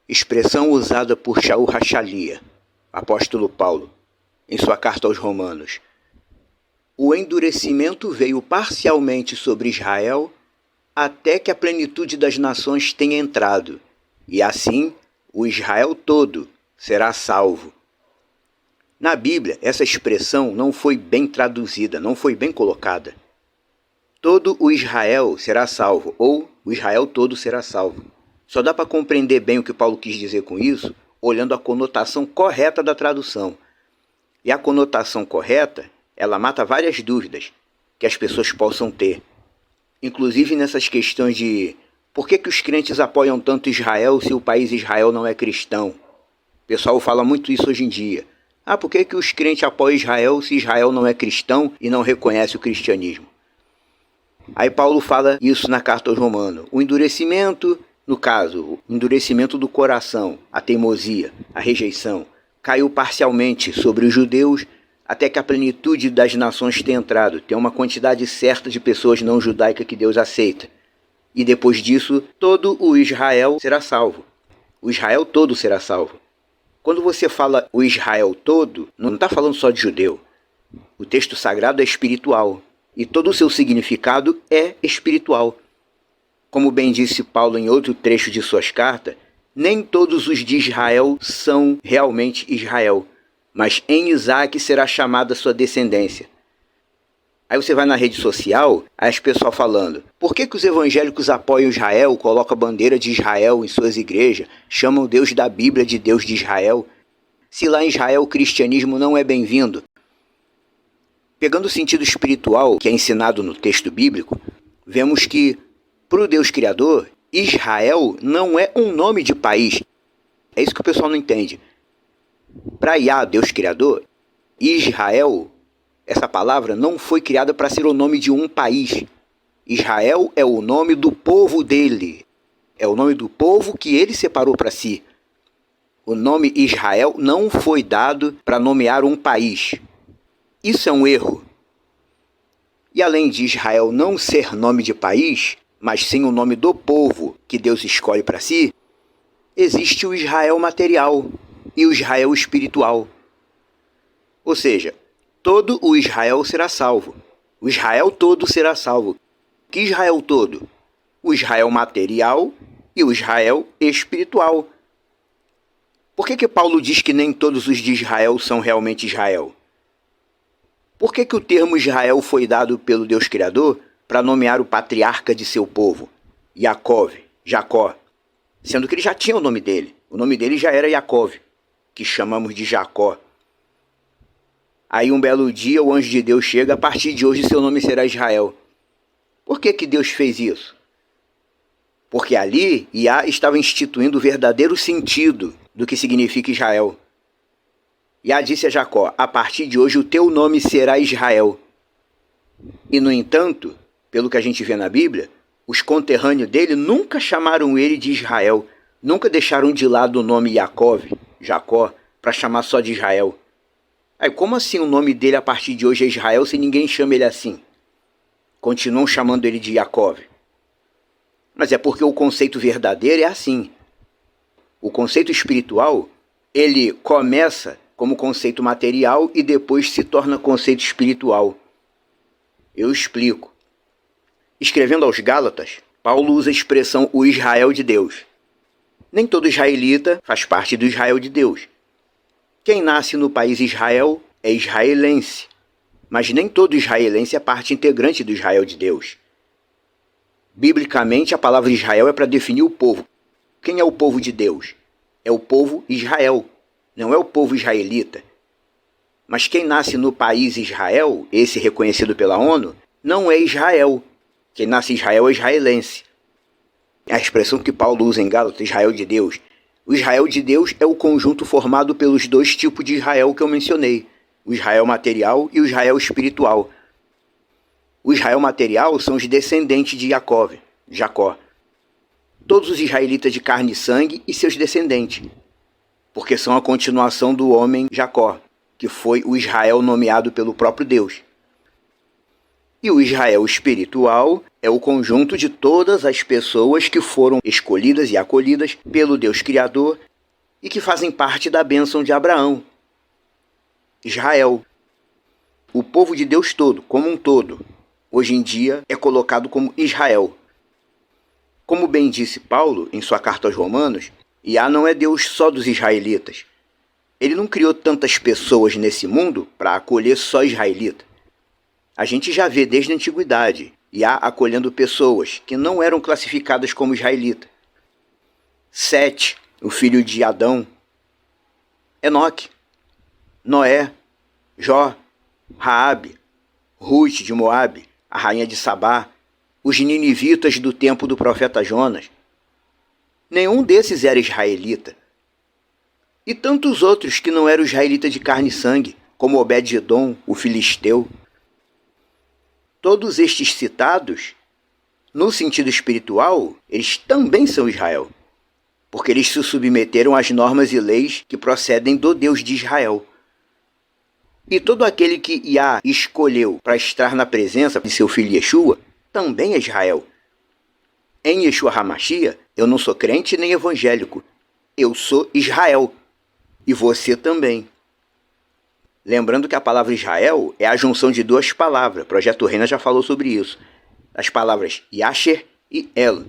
Expressão usada por Shaul Hachalia, apóstolo Paulo, em sua carta aos Romanos. O endurecimento veio parcialmente sobre Israel até que a plenitude das nações tenha entrado, e assim o Israel todo será salvo. Na Bíblia, essa expressão não foi bem traduzida, não foi bem colocada. Todo o Israel será salvo, ou o Israel todo será salvo. Só dá para compreender bem o que Paulo quis dizer com isso, olhando a conotação correta da tradução. E a conotação correta, ela mata várias dúvidas que as pessoas possam ter. Inclusive nessas questões de por que os crentes apoiam tanto Israel se o país Israel não é cristão? O pessoal fala muito isso hoje em dia. Por que os crentes apoiam Israel se Israel não é cristão e não reconhece o cristianismo? Aí Paulo fala isso na carta aos Romanos. O endurecimento, no caso, o endurecimento do coração, a teimosia, a rejeição, caiu parcialmente sobre os judeus até que a plenitude das nações tenha entrado. Tem uma quantidade certa de pessoas não judaicas que Deus aceita. E depois disso, todo o Israel será salvo. O Israel todo será salvo. Quando você fala o Israel todo, não está falando só de judeu. O texto sagrado é espiritual. E todo o seu significado é espiritual. Como bem disse Paulo em outro trecho de suas cartas, nem todos os de Israel são realmente Israel, mas em Isaac será chamada sua descendência. Aí você vai na rede social, aí as pessoas falando, por que os evangélicos apoiam Israel, colocam a bandeira de Israel em suas igrejas, chamam o Deus da Bíblia de Deus de Israel, se lá em Israel o cristianismo não é bem-vindo? Pegando o sentido espiritual que é ensinado no texto bíblico, vemos que, para o Deus Criador, Israel não é um nome de país. É isso que o pessoal não entende. Para Yah, Deus Criador, Israel, essa palavra não foi criada para ser o nome de um país. Israel é o nome do povo dele. É o nome do povo que ele separou para si. O nome Israel não foi dado para nomear um país. Isso é um erro. E além de Israel não ser nome de país, mas sim o nome do povo que Deus escolhe para si, existe o Israel material e o Israel espiritual. Ou seja, todo o Israel será salvo. O Israel todo será salvo. Que Israel todo? O Israel material e o Israel espiritual. Por que Paulo diz que nem todos os de Israel são realmente Israel? Por que o termo Israel foi dado pelo Deus Criador para nomear o patriarca de seu povo, Jacó, sendo que ele já tinha o nome dele. O nome dele já era Jacó, que chamamos de Jacó. Aí um belo dia o anjo de Deus chega, a partir de hoje seu nome será Israel. Por que Deus fez isso? Porque ali Yah estava instituindo o verdadeiro sentido do que significa Israel. Yah disse a Jacó, a partir de hoje o teu nome será Israel. E no entanto, pelo que a gente vê na Bíblia, os conterrâneos dele nunca chamaram ele de Israel, nunca deixaram de lado o nome Jacó, para chamar só de Israel. Aí como assim o nome dele a partir de hoje é Israel se ninguém chama ele assim? Continuam chamando ele de Jacó. Mas é porque o conceito verdadeiro é assim. O conceito espiritual, ele começa como conceito material e depois se torna conceito espiritual. Eu explico. Escrevendo aos Gálatas, Paulo usa a expressão o Israel de Deus. Nem todo israelita faz parte do Israel de Deus. Quem nasce no país Israel é israelense, mas nem todo israelense é parte integrante do Israel de Deus. Biblicamente, a palavra Israel é para definir o povo. Quem é o povo de Deus? É o povo Israel, não é o povo israelita. Mas quem nasce no país Israel, esse reconhecido pela ONU, não é Israel. Quem nasce em Israel é israelense. É a expressão que Paulo usa em Gálatas, Israel de Deus. O Israel de Deus é o conjunto formado pelos dois tipos de Israel que eu mencionei. O Israel material e o Israel espiritual. O Israel material são os descendentes de Jacó. Todos os israelitas de carne e sangue e seus descendentes. Porque são a continuação do homem Jacó, que foi o Israel nomeado pelo próprio Deus. E o Israel espiritual é o conjunto de todas as pessoas que foram escolhidas e acolhidas pelo Deus Criador e que fazem parte da bênção de Abraão. Israel, o povo de Deus todo, como um todo, hoje em dia é colocado como Israel. Como bem disse Paulo em sua carta aos Romanos, Iá não é Deus só dos israelitas. Ele não criou tantas pessoas nesse mundo para acolher só israelita. A gente já vê desde a antiguidade Iá acolhendo pessoas que não eram classificadas como israelita. Sete, o filho de Adão, Enoque, Noé, Jó, Raabe, Rute de Moabe, a rainha de Sabá, os ninivitas do tempo do profeta Jonas. Nenhum desses era israelita. E tantos outros que não eram israelitas de carne e sangue, como Obed-edom, o filisteu. Todos estes citados, no sentido espiritual, eles também são Israel, porque eles se submeteram às normas e leis que procedem do Deus de Israel. E todo aquele que Iá escolheu para estar na presença de seu filho Yeshua, também é Israel. Em Yeshua HaMashiach, eu não sou crente nem evangélico, eu sou Israel, e você também. Lembrando que a palavra Israel é a junção de duas palavras, Projeto Reina já falou sobre isso, as palavras Yasher e El,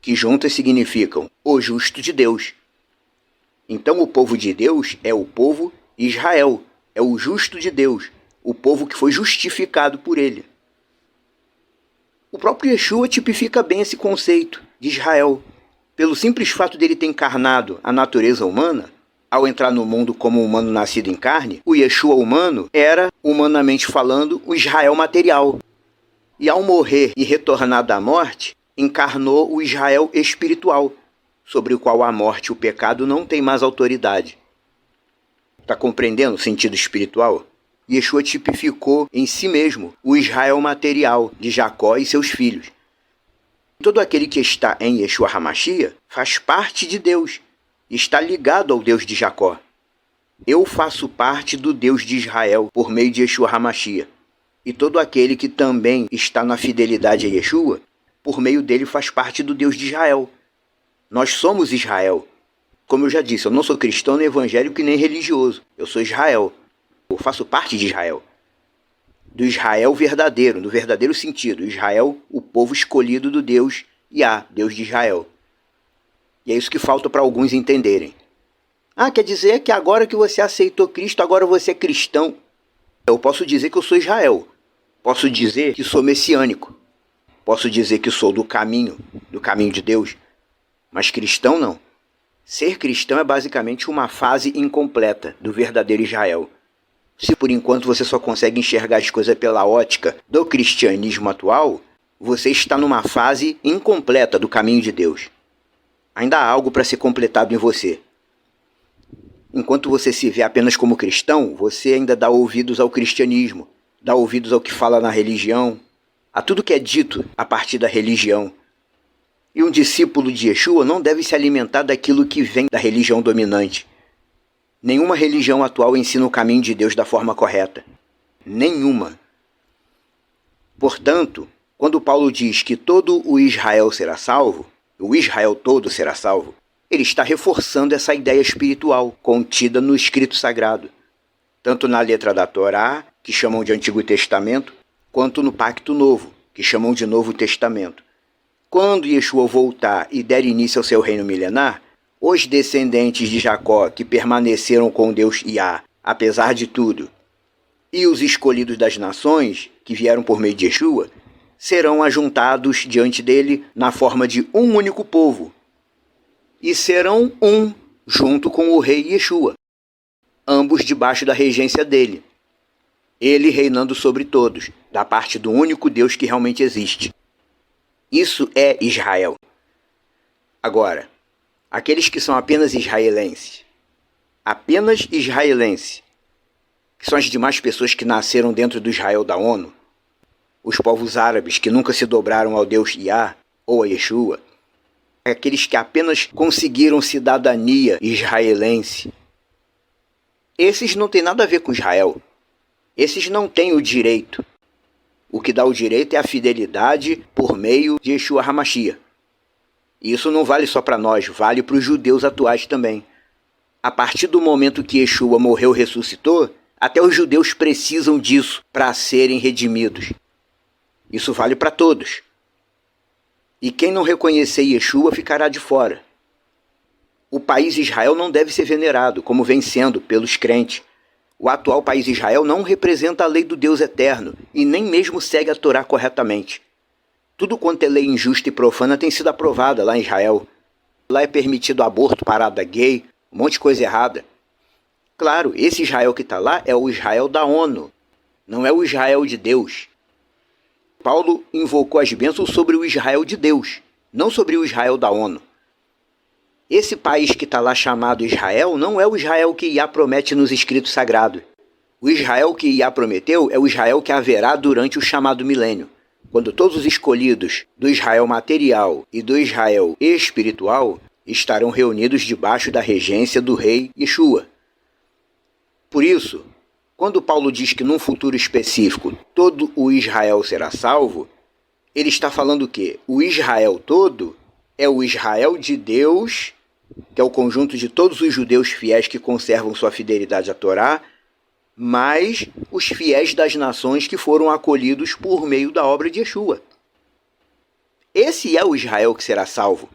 que juntas significam o justo de Deus. Então o povo de Deus é o povo Israel, é o justo de Deus, o povo que foi justificado por ele. O próprio Yeshua tipifica bem esse conceito de Israel. Pelo simples fato dele ter encarnado a natureza humana, ao entrar no mundo como um humano nascido em carne, o Yeshua humano era, humanamente falando, o Israel material. E ao morrer e retornar da morte, encarnou o Israel espiritual, sobre o qual a morte e o pecado não têm mais autoridade. Está compreendendo o sentido espiritual? Yeshua tipificou em si mesmo o Israel material de Jacó e seus filhos. Todo aquele que está em Yeshua HaMashiach faz parte de Deus, está ligado ao Deus de Jacó. Eu faço parte do Deus de Israel por meio de Yeshua HaMashiach. E todo aquele que também está na fidelidade a Yeshua, por meio dele faz parte do Deus de Israel. Nós somos Israel. Como eu já disse, eu não sou cristão, nem evangélico e nem religioso. Eu sou Israel. Eu faço parte de Israel. Do Israel verdadeiro, no verdadeiro sentido. Israel, o povo escolhido do Deus Iá, Deus de Israel. E é isso que falta para alguns entenderem. Ah, quer dizer que agora que você aceitou Cristo, agora você é cristão. Eu posso dizer que eu sou Israel. Posso dizer que sou messiânico. Posso dizer que sou do caminho de Deus. Mas cristão não. Ser cristão é basicamente uma fase incompleta do verdadeiro Israel. Se por enquanto você só consegue enxergar as coisas pela ótica do cristianismo atual, você está numa fase incompleta do caminho de Deus. Ainda há algo para ser completado em você. Enquanto você se vê apenas como cristão, você ainda dá ouvidos ao cristianismo, dá ouvidos ao que fala na religião, a tudo que é dito a partir da religião. E um discípulo de Yeshua não deve se alimentar daquilo que vem da religião dominante. Nenhuma religião atual ensina o caminho de Deus da forma correta. Nenhuma. Portanto, quando Paulo diz que todo o Israel será salvo, o Israel todo será salvo, ele está reforçando essa ideia espiritual contida no escrito sagrado, tanto na letra da Torá, que chamam de Antigo Testamento, quanto no Pacto Novo, que chamam de Novo Testamento. Quando Yeshua voltar e der início ao seu reino milenar, os descendentes de Jacó que permaneceram com Deus Iá, apesar de tudo, e os escolhidos das nações, que vieram por meio de Yeshua, serão ajuntados diante dele na forma de um único povo, e serão um junto com o rei Yeshua, ambos debaixo da regência dele, ele reinando sobre todos, da parte do único Deus que realmente existe. Isso é Israel. Agora, aqueles que são apenas israelenses, que são as demais pessoas que nasceram dentro do Israel da ONU, os povos árabes que nunca se dobraram ao Deus Iá ou a Yeshua, aqueles que apenas conseguiram cidadania israelense, esses não têm nada a ver com Israel. Esses não têm o direito O que dá o direito é a fidelidade por meio de Yeshua HaMashiach. E isso não vale só para nós, vale para os judeus atuais também. A partir do momento que Yeshua morreu e ressuscitou, até os judeus precisam disso para serem redimidos. Isso vale para todos. E quem não reconhecer Yeshua ficará de fora. O país Israel não deve ser venerado, como vem sendo pelos crentes. O atual país Israel não representa a lei do Deus eterno e nem mesmo segue a Torá corretamente. Tudo quanto é lei injusta e profana tem sido aprovada lá em Israel. Lá é permitido aborto, parada gay, um monte de coisa errada. Claro, esse Israel que está lá é o Israel da ONU, não é o Israel de Deus. Paulo invocou as bênçãos sobre o Israel de Deus, não sobre o Israel da ONU. Esse país que está lá chamado Israel não é o Israel que Iá promete nos escritos sagrados. O Israel que Iá prometeu é o Israel que haverá durante o chamado milênio, quando todos os escolhidos do Israel material e do Israel espiritual estarão reunidos debaixo da regência do rei Yeshua. Por isso, quando Paulo diz que num futuro específico todo o Israel será salvo, ele está falando o quê? O Israel todo é o Israel de Deus, que é o conjunto de todos os judeus fiéis que conservam sua fidelidade à Torá, mais os fiéis das nações que foram acolhidos por meio da obra de Yeshua. Esse é o Israel que será salvo.